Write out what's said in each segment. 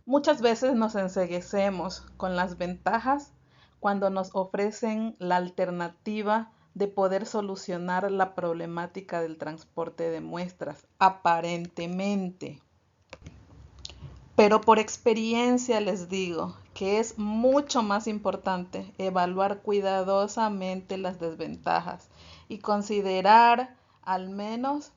Muchas veces nos enceguecemos con las ventajas cuando nos ofrecen la alternativa de poder solucionar la problemática del transporte de muestras, aparentemente. Pero por experiencia les digo que es mucho más importante evaluar cuidadosamente las desventajas y considerar al menos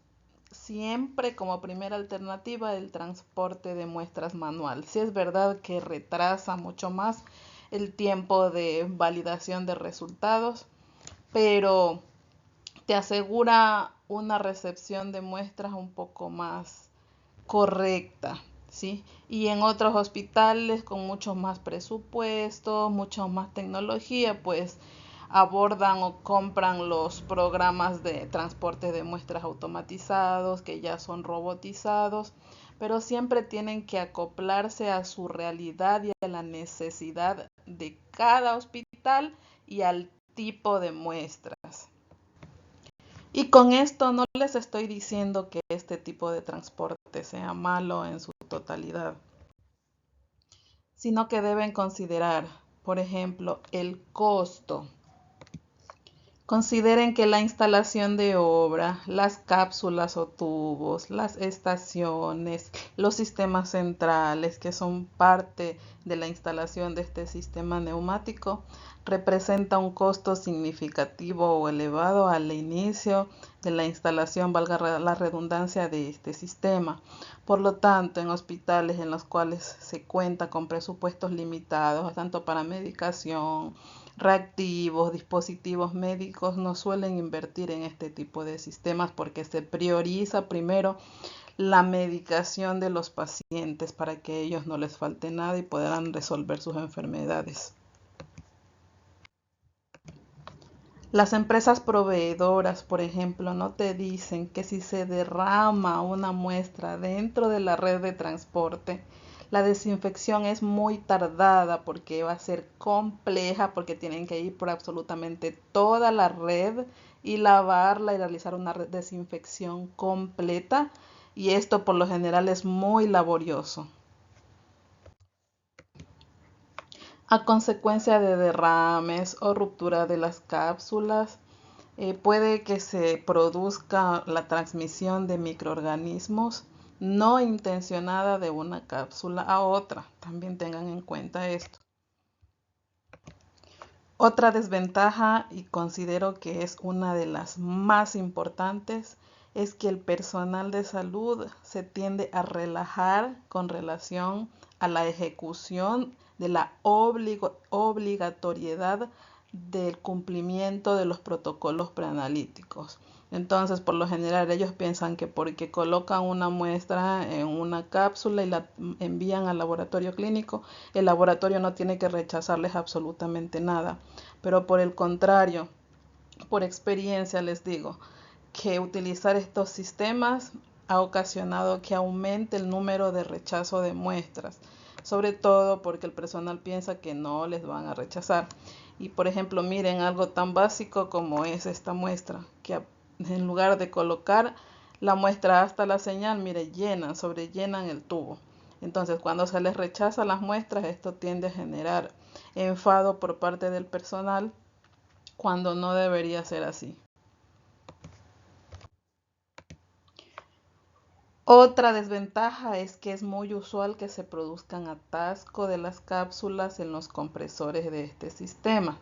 siempre como primera alternativa el transporte de muestras manual. Sí es verdad que retrasa mucho más el tiempo de validación de resultados, pero te asegura una recepción de muestras un poco más correcta, ¿sí? Y en otros hospitales con muchos más presupuestos, mucho más tecnología, pues abordan o compran los programas de transporte de muestras automatizados, que ya son robotizados, pero siempre tienen que acoplarse a su realidad y a la necesidad de cada hospital y al tipo de muestras. Y con esto no les estoy diciendo que este tipo de transporte sea malo en su totalidad, sino que deben considerar, por ejemplo, el costo. Consideren que la instalación de obra, las cápsulas o tubos, las estaciones, los sistemas centrales que son parte de la instalación de este sistema neumático representa un costo significativo o elevado al inicio de la instalación, valga la redundancia, de este sistema. Por lo tanto, en hospitales en los cuales se cuenta con presupuestos limitados, tanto para medicación, reactivos, dispositivos médicos, no suelen invertir en este tipo de sistemas porque se prioriza primero la medicación de los pacientes para que a ellos no les falte nada y puedan resolver sus enfermedades. Las empresas proveedoras, por ejemplo, no te dicen que si se derrama una muestra dentro de la red de transporte, la desinfección es muy tardada porque va a ser compleja, porque tienen que ir por absolutamente toda la red y lavarla y realizar una desinfección completa. Y esto por lo general es muy laborioso. A consecuencia de derrames o ruptura de las cápsulas, puede que se produzca la transmisión de microorganismos no intencionada de una cápsula a otra. También tengan en cuenta esto. Otra desventaja, y considero que es una de las más importantes, es que el personal de salud se tiende a relajar con relación a la ejecución de la obligatoriedad del cumplimiento de los protocolos preanalíticos. Entonces, por lo general, ellos piensan que porque colocan una muestra en una cápsula y la envían al laboratorio clínico, el laboratorio no tiene que rechazarles absolutamente nada. Pero por el contrario, por experiencia les digo que utilizar estos sistemas ha ocasionado que aumente el número de rechazo de muestras, sobre todo porque el personal piensa que no les van a rechazar. Y por ejemplo, miren algo tan básico como es esta muestra, que en lugar de colocar la muestra hasta la señal, mire, sobrellenan el tubo. Entonces, cuando se les rechaza las muestras, esto tiende a generar enfado por parte del personal cuando no debería ser así. Otra desventaja es que es muy usual que se produzcan atasco de las cápsulas en los compresores de este sistema.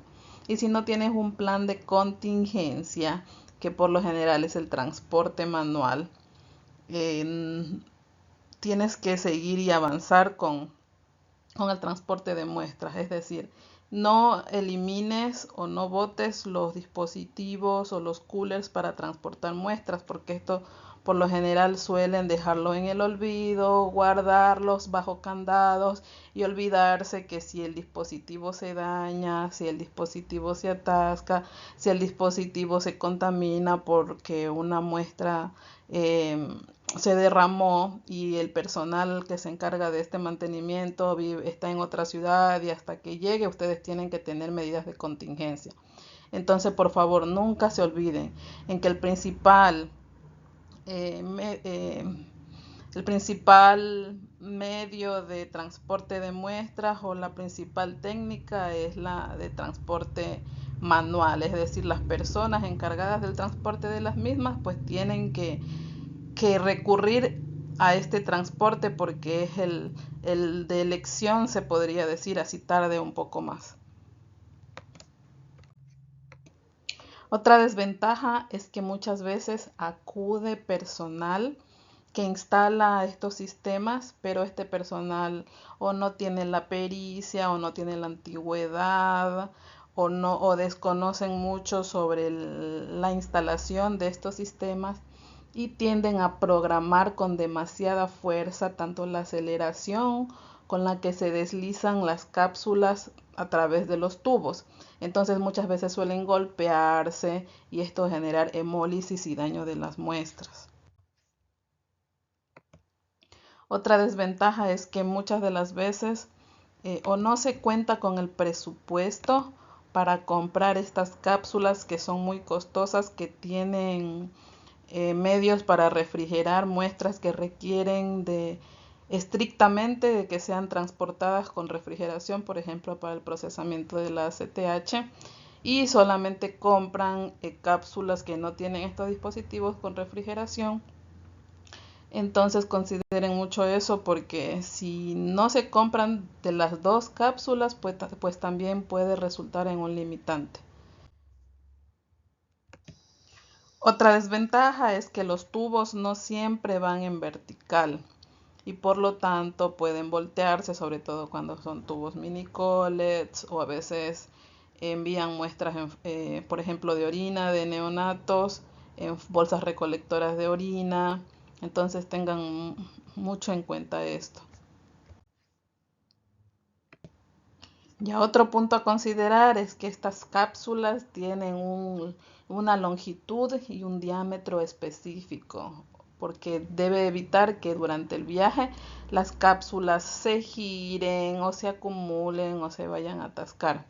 Y si no tienes un plan de contingencia, que por lo general es el transporte manual, tienes que seguir y avanzar con el transporte de muestras. Es decir, no elimines o no botes los dispositivos o los coolers para transportar muestras, porque esto por lo general suelen dejarlo en el olvido, guardarlos bajo candados y olvidarse que si el dispositivo se daña, si el dispositivo se atasca, si el dispositivo se contamina porque una muestra se derramó y el personal que se encarga de este mantenimiento está en otra ciudad y hasta que llegue ustedes tienen que tener medidas de contingencia. Entonces, por favor, nunca se olviden en que el principal medio de transporte de muestras o la principal técnica es la de transporte manual, es decir, las personas encargadas del transporte de las mismas pues tienen que recurrir a este transporte porque es el de elección, se podría decir, así tarde un poco más. Otra desventaja es que muchas veces acude personal que instala estos sistemas, pero este personal o no tiene la pericia o no tiene la antigüedad o no o desconocen mucho sobre la instalación de estos sistemas y tienden a programar con demasiada fuerza tanto la aceleración con la que se deslizan las cápsulas a través de los tubos. Entonces muchas veces suelen golpearse y esto generar hemólisis y daño de las muestras. Otra desventaja es que muchas de las veces o no se cuenta con el presupuesto para comprar estas cápsulas que son muy costosas, que tienen medios para refrigerar muestras que requieren de estrictamente de que sean transportadas con refrigeración, por ejemplo, para el procesamiento de la ACTH, y solamente compran cápsulas que no tienen estos dispositivos con refrigeración. Entonces consideren mucho eso porque si no se compran de las dos cápsulas, pues también puede resultar en un limitante. Otra desventaja es que los tubos no siempre van en vertical y por lo tanto pueden voltearse, sobre todo cuando son tubos mini collets o a veces envían muestras, por ejemplo, de orina de neonatos en bolsas recolectoras de orina. Entonces tengan mucho en cuenta esto. Ya otro punto a considerar es que estas cápsulas tienen una longitud y un diámetro específico, porque debe evitar que durante el viaje las cápsulas se giren o se acumulen o se vayan a atascar.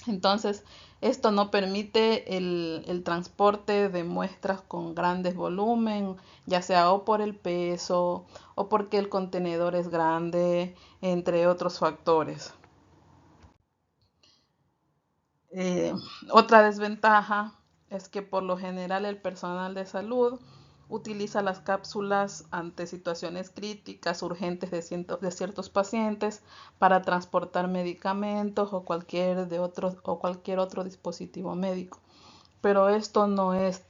Entonces, esto no permite el transporte de muestras con grandes volumen, ya sea o por el peso o porque el contenedor es grande, entre otros factores. Eh, Otra desventaja es que por lo general el personal de salud utiliza las cápsulas ante situaciones críticas, urgentes de ciertos pacientes para transportar medicamentos o cualquier otro dispositivo médico. Pero esto no es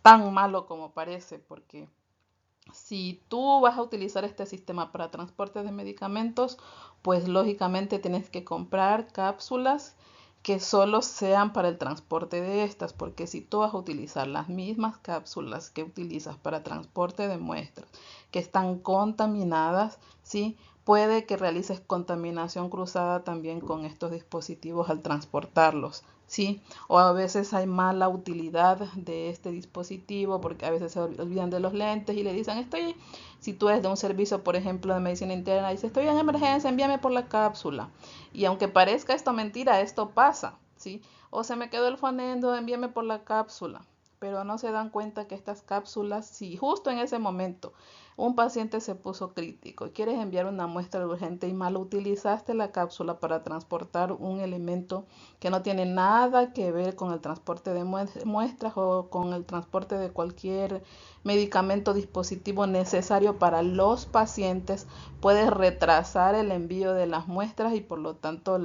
tan malo como parece, porque si tú vas a utilizar este sistema para transporte de medicamentos, pues lógicamente tienes que comprar cápsulas que solo sean para el transporte de estas, porque si tú vas a utilizar las mismas cápsulas que utilizas para transporte de muestras que están contaminadas, ¿sí? Puede que realices contaminación cruzada también con estos dispositivos al transportarlos, ¿sí? O a veces hay mala utilidad de este dispositivo porque a veces se olvidan de los lentes y le dicen, si tú eres de un servicio, por ejemplo, de medicina interna, dice, estoy en emergencia, envíame por la cápsula. Y aunque parezca esto mentira, esto pasa, ¿sí? O se me quedó el fonendo, envíame por la cápsula. Pero no se dan cuenta que estas cápsulas, si justo en ese momento un paciente se puso crítico y quieres enviar una muestra urgente y mal utilizaste la cápsula para transportar un elemento que no tiene nada que ver con el transporte de muestras o con el transporte de cualquier medicamento, dispositivo necesario para los pacientes, puedes retrasar el envío de las muestras y por lo tanto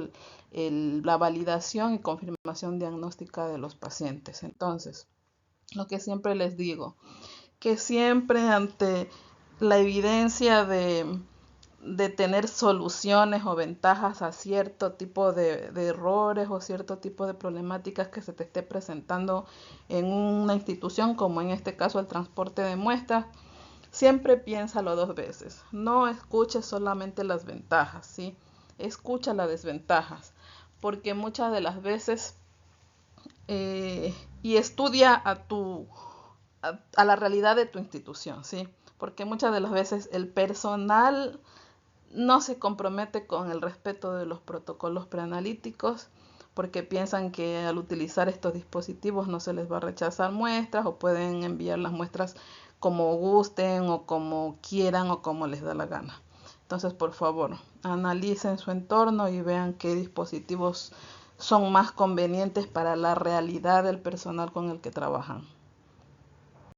la validación y confirmación diagnóstica de los pacientes. Entonces, lo que siempre les digo, que siempre ante la evidencia de tener soluciones o ventajas a cierto tipo de errores o cierto tipo de problemáticas que se te esté presentando en una institución, como en este caso el transporte de muestras, siempre piénsalo dos veces. No escuches solamente las ventajas, ¿sí? Escucha las desventajas, porque muchas de las veces y estudia a la realidad de tu institución, ¿sí? Porque muchas de las veces el personal no se compromete con el respeto de los protocolos preanalíticos porque piensan que al utilizar estos dispositivos no se les va a rechazar muestras o pueden enviar las muestras como gusten o como quieran o como les da la gana. Entonces, por favor, analicen su entorno y vean qué dispositivos son más convenientes para la realidad del personal con el que trabajan.